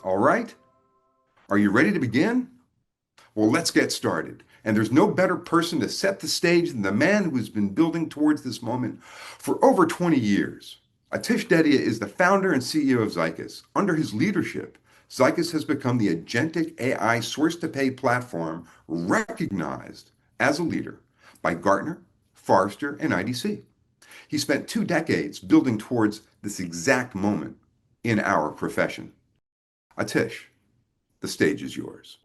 All right, are you ready to begin? Well, let's get started. And there's no better person to set the stage than the man who has been building towards this moment for over 20 years. Aatish Dadia is the founder and CEO of Zycus. Under his leadership, Zycus has become the Agentic AI source-to-pay platform recognized as a leader by Gartner, Forrester, and IDC. He spent 2 decades building towards this exact moment in our profession. Aatish, the stage is yours.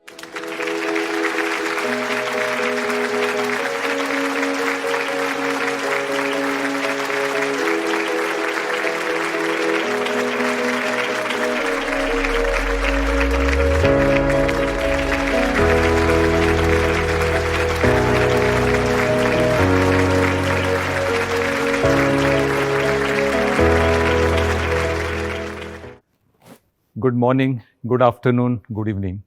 Good morning, good afternoon, good evening.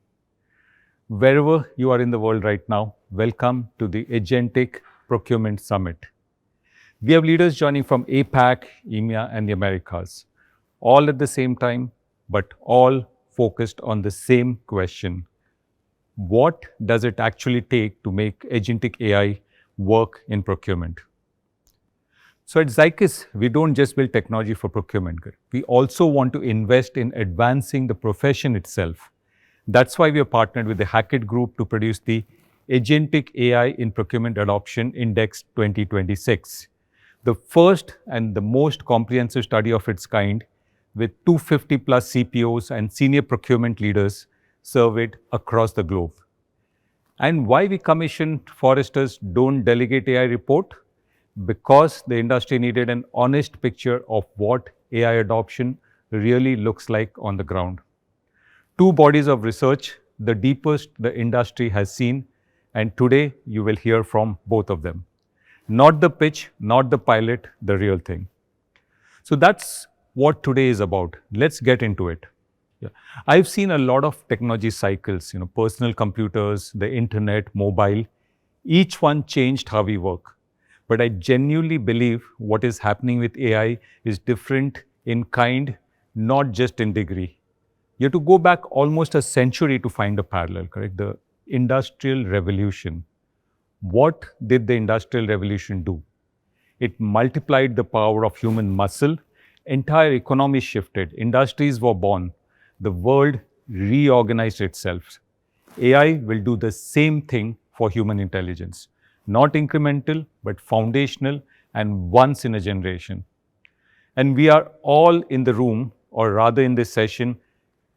Wherever you are in the world right now, welcome to the Agentic Procurement Summit. We have leaders joining from APAC, EMEA, and the Americas, all at the same time, but all focused on the same question. What does it actually take to make agentic AI work in procurement? So at Zycus, we don't just build technology for procurement. We also want to invest in advancing the profession itself. That's why we have partnered with the Hackett Group to produce the Agentic AI in Procurement Adoption Index 2026, the first and the most comprehensive study of its kind, with 250 plus CPOs and senior procurement leaders surveyed across the globe. And why we commissioned Forrester's Don't Delegate AI report? Because the industry needed an honest picture of what AI adoption really looks like on the ground. Two bodies of research, the deepest the industry has seen, and today you will hear from both of them. Not the pitch, not the pilot, the real thing. So that's what today is about. Let's get into it. Yeah. I've seen a lot of technology cycles, personal computers, the internet, mobile. Each one changed how we work. But I genuinely believe what is happening with AI is different in kind, not just in degree. You have to go back almost a century to find a parallel, correct? The Industrial Revolution. What did the Industrial Revolution do? It multiplied the power of human muscle. Entire economies shifted. Industries were born. The world reorganized itself. AI will do the same thing for human intelligence. Not incremental, but foundational and once in a generation. And we are all in the room, or rather in this session,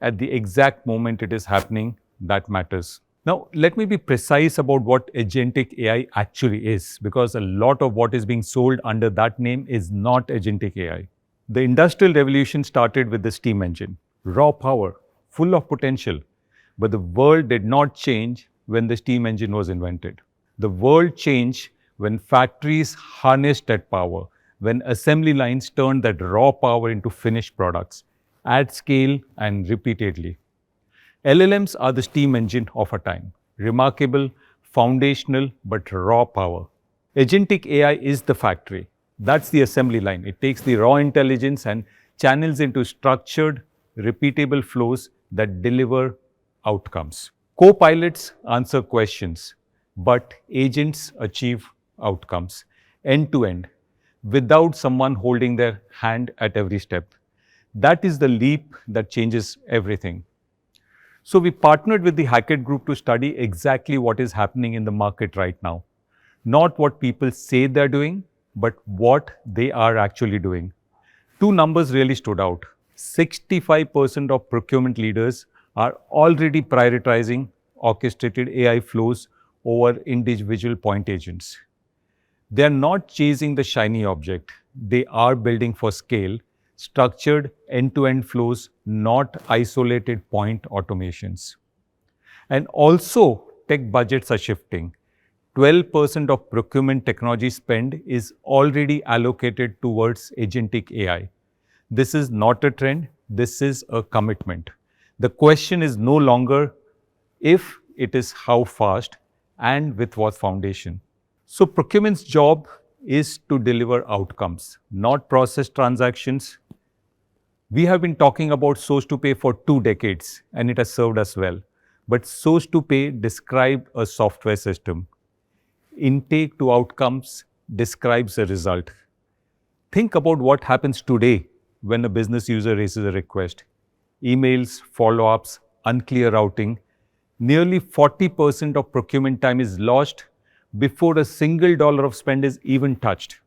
at the exact moment it is happening. That matters. Now, let me be precise about what agentic AI actually is, because a lot of what is being sold under that name is not agentic AI. The Industrial Revolution started with the steam engine, raw power, full of potential. But the world did not change when the steam engine was invented. The world changed when factories harnessed that power, when assembly lines turned that raw power into finished products at scale and repeatedly. LLMs are the steam engine of our time. Remarkable, foundational, but raw power. Agentic AI is the factory. That's the assembly line. It takes the raw intelligence and channels into structured, repeatable flows that deliver outcomes. Co-pilots answer questions, but agents achieve outcomes end to end without someone holding their hand at every step. That is the leap that changes everything. So we partnered with the Hackett Group to study exactly what is happening in the market right now. Not what people say they're doing, but what they are actually doing. Two numbers really stood out. 65% of procurement leaders are already prioritizing orchestrated AI flows over individual point agents. They are not chasing the shiny object. They are building for scale, structured end-to-end flows, not isolated point automations. And also, tech budgets are shifting. 12% of procurement technology spend is already allocated towards agentic AI. This is not a trend, this is a commitment. The question is no longer if, it is how fast and with what foundation. So procurement's job is to deliver outcomes, not process transactions. We have been talking about source to pay for 2 decades and it has served us well. But source to pay describes a software system. Intake to outcomes describes a result. Think about what happens today when a business user raises a request. Emails, follow-ups, unclear routing. Nearly 40% of procurement time is lost before a single dollar of spend is even touched.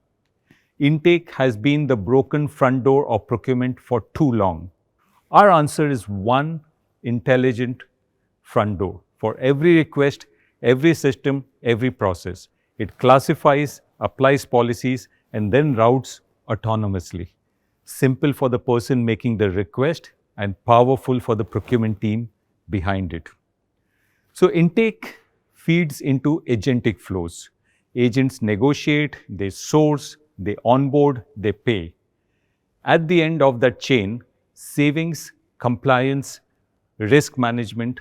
Intake has been the broken front door of procurement for too long. Our answer is one intelligent front door for every request, every system, every process. It classifies, applies policies, and then routes autonomously. Simple for the person making the request and powerful for the procurement team behind it. So intake feeds into agentic flows. Agents negotiate, they source, they onboard, they pay. At the end of that chain, savings, compliance, risk management,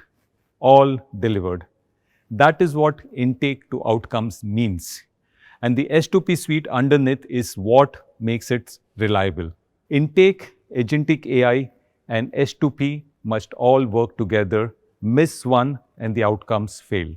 all delivered. That is what intake to outcomes means. And the S2P suite underneath is what makes it reliable. Intake, agentic AI, and S2P must all work together. Miss one and the outcomes fail.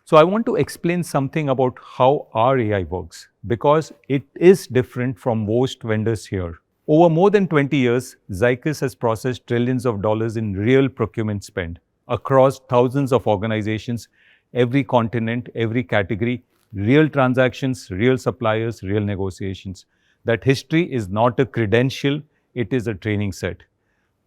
So I want to explain something about how our AI works because it is different from most vendors here. Over more than 20 years, Zycus has processed trillions of dollars in real procurement spend across thousands of organizations, every continent, every category, real transactions, real suppliers, real negotiations. That history is not a credential, it is a training set.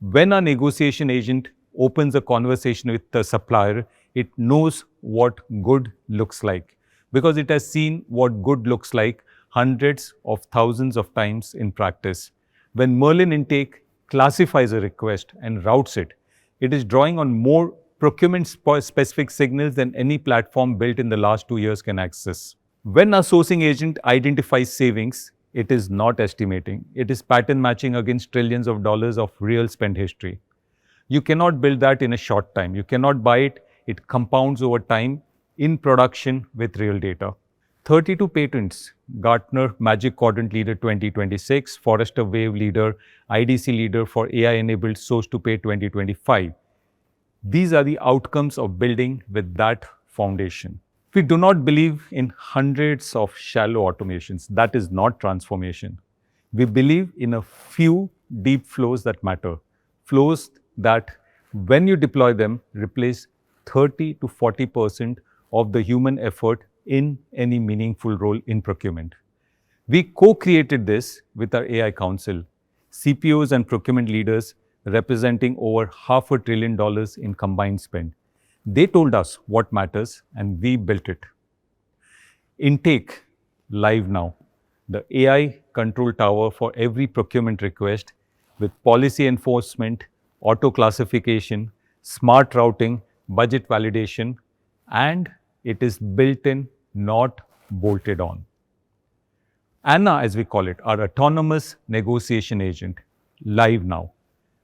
When a negotiation agent opens a conversation with the supplier, it knows what good looks like because it has seen what good looks like hundreds of thousands of times in practice. When Merlin Intake classifies a request and routes it, it is drawing on more procurement-specific signals than any platform built in the last 2 years can access. When a sourcing agent identifies savings, it is not estimating. It is pattern matching against trillions of dollars of real spend history. You cannot build that in a short time. You cannot buy it. It compounds over time in production with real data. 32 patents, Gartner Magic Quadrant Leader 2026, Forrester Wave Leader, IDC Leader for AI-enabled Source to Pay 2025. These are the outcomes of building with that foundation. We do not believe in hundreds of shallow automations. That is not transformation. We believe in a few deep flows that matter. Flows that, when you deploy them, replace 30 to 40% of the human effort in any meaningful role in procurement. We co-created this with our AI Council, CPOs and procurement leaders representing over $500 billion in combined spend. They told us what matters and we built it. Intake, live now. The AI control tower for every procurement request with policy enforcement, auto classification, smart routing, budget validation, and it is built in, not bolted on. Anna, as we call it, our autonomous negotiation agent, live now.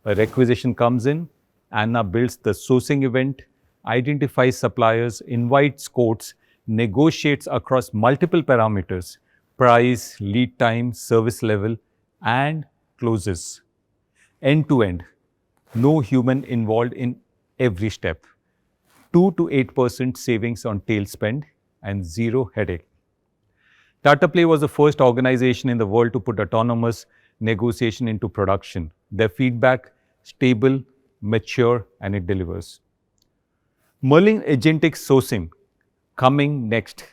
A requisition comes in, Anna builds the sourcing event, identifies suppliers, invites quotes, negotiates across multiple parameters, price, lead time, service level, and closes. End to end. No human involved in every step. 2 to 8% savings on tail spend and zero headache. Tata Play was the first organization in the world to put autonomous negotiation into production. Their feedback, stable, mature, and it delivers. Merlin Agentic Sourcing, coming next.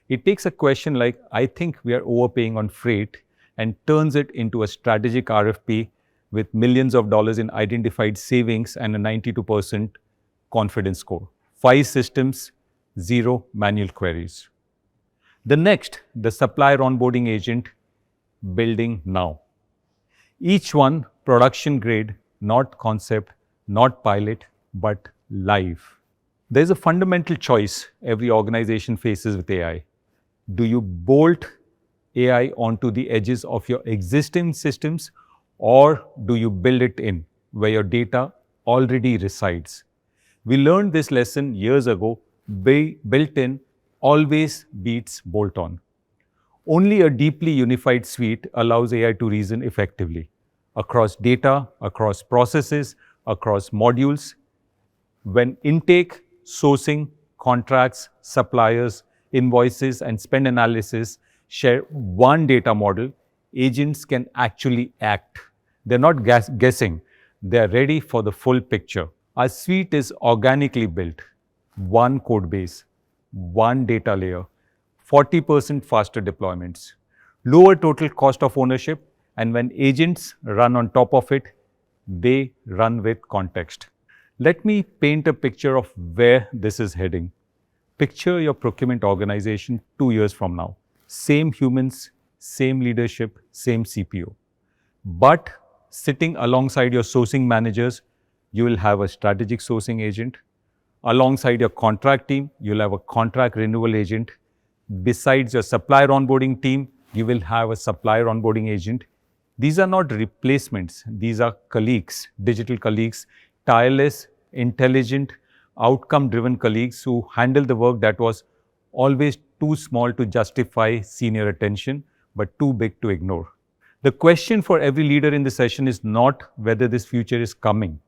It takes a question like, I think we are overpaying on freight and turns it into a strategic RFP with millions of dollars in identified savings and a 92% confidence score. 5 systems, 0 manual queries. The next, the supplier onboarding agent, building now. Each one production grade, not concept, not pilot, but live. There's a fundamental choice every organization faces with AI. Do you bolt AI onto the edges of your existing systems, or do you build it in where your data already resides? We learned this lesson years ago. Built-in always beats bolt-on. Only a deeply unified suite allows AI to reason effectively. across data, across processes, across modules. When intake, sourcing, contracts, suppliers, invoices, and spend analysis share one data model, agents can actually act. They're not guessing, they're ready for the full picture. Our suite is organically built, one code base, one data layer, 40% faster deployments, lower total cost of ownership, and when agents run on top of it, they run with context. Let me paint a picture of where this is heading. Picture your procurement organization 2 years from now. Same humans, same leadership, same CPO. But sitting alongside your sourcing managers, you will have a strategic sourcing agent. Alongside your contract team, you'll have a contract renewal agent. Besides your supplier onboarding team, you will have a supplier onboarding agent. These are not replacements, these are colleagues, digital colleagues, tireless, intelligent, outcome driven colleagues who handle the work that was always too small to justify senior attention, but too big to ignore. The question for every leader in this session is not whether this future is coming.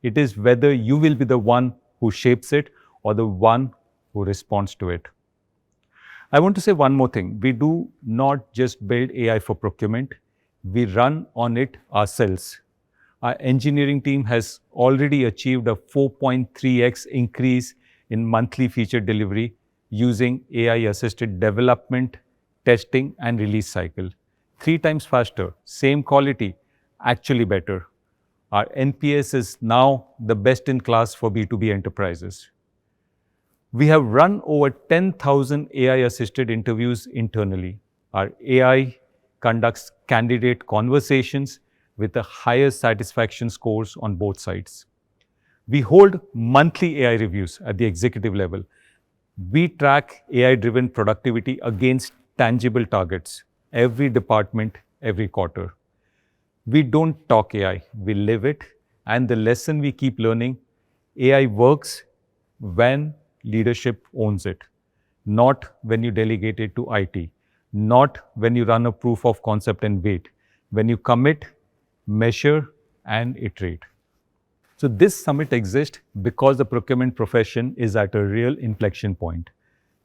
It is whether you will be the one who shapes it or the one who responds to it. I want to say one more thing. We do not just build AI for procurement, we run on it ourselves. Our engineering team has already achieved a 4.3x increase in monthly feature delivery using AI-assisted development, testing, and release cycle. 3 times faster, same quality, actually better. Our NPS is now the best in class for B2B enterprises. We have run over 10,000 AI-assisted interviews internally. Our AI conducts candidate conversations with the highest satisfaction scores on both sides. We hold monthly AI reviews at the executive level. We track AI-driven productivity against tangible targets, every department, every quarter. We don't talk AI, we live it. And the lesson we keep learning, AI works when leadership owns it, not when you delegate it to IT, not when you run a proof of concept and wait, when you commit, measure, and iterate. So this summit exists because the procurement profession is at a real inflection point.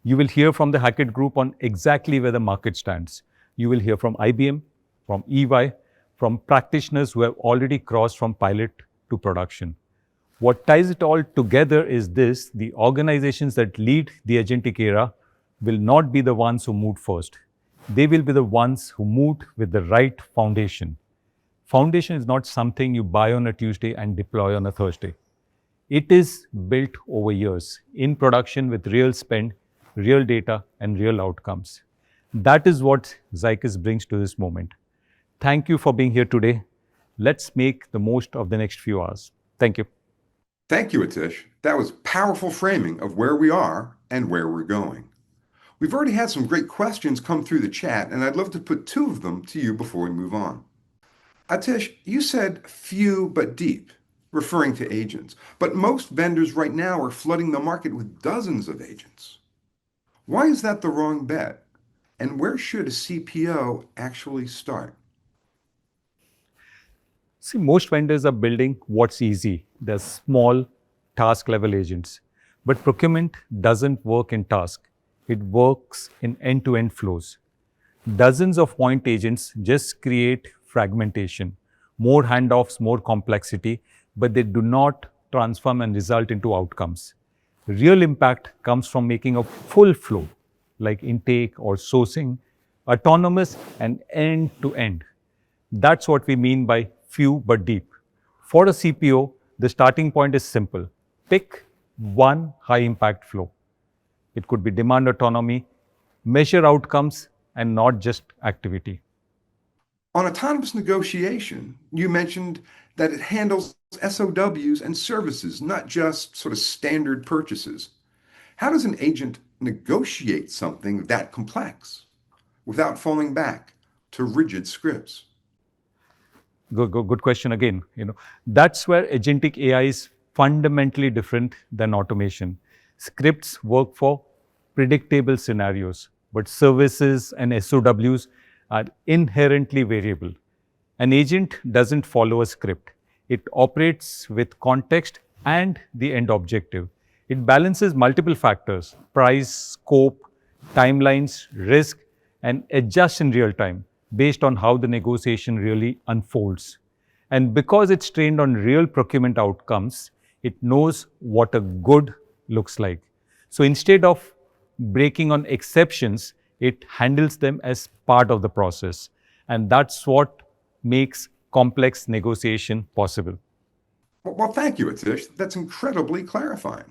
You will hear from the Hackett Group on exactly where the market stands. You will hear from IBM, from EY, from practitioners who have already crossed from pilot to production. What ties it all together is this: the organizations that lead the agentic era will not be the ones who moved first. They will be the ones who moved with the right foundation. Foundation is not something you buy on a Tuesday and deploy on a Thursday. It is built over years in production with real spend, real data, and real outcomes. That is what Zycus brings to this moment. Thank you for being here today. Let's make the most of the next few hours. Thank you. Thank you, Aatish. That was powerful framing of where we are and where we're going. We've already had some great questions come through the chat, and I'd love to put 2 of them to you before we move on. Aatish, you said few but deep, referring to agents, but most vendors right now are flooding the market with dozens of agents. Why is that the wrong bet? And where should a CPO actually start? See, most vendors are building what's easy. They're small task level agents. But procurement doesn't work in task. It works in end-to-end flows. Dozens of point agents just create fragmentation, more handoffs, more complexity, but they do not transform and result into outcomes. Real impact comes from making a full flow, like intake or sourcing, autonomous and end-to-end. That's what we mean by few but deep. For a CPO, the starting point is simple. Pick one high-impact flow. It could be demand autonomy, measure outcomes, and not just activity. On autonomous negotiation, you mentioned that it handles SOWs and services, not just sort of standard purchases. How does an agent negotiate something that complex without falling back to rigid scripts? Good question again. That's where agentic AI is fundamentally different than automation. Scripts work for predictable scenarios, but services and SOWs are inherently variable. An agent doesn't follow a script. It operates with context and the end objective. It balances multiple factors: price, scope, timelines, risk, and adjusts in real time based on how the negotiation really unfolds. And because it's trained on real procurement outcomes, it knows what a good looks like. So instead of breaking on exceptions, it handles them as part of the process. And that's what makes complex negotiation possible. Well, thank you, Aatish. That's incredibly clarifying.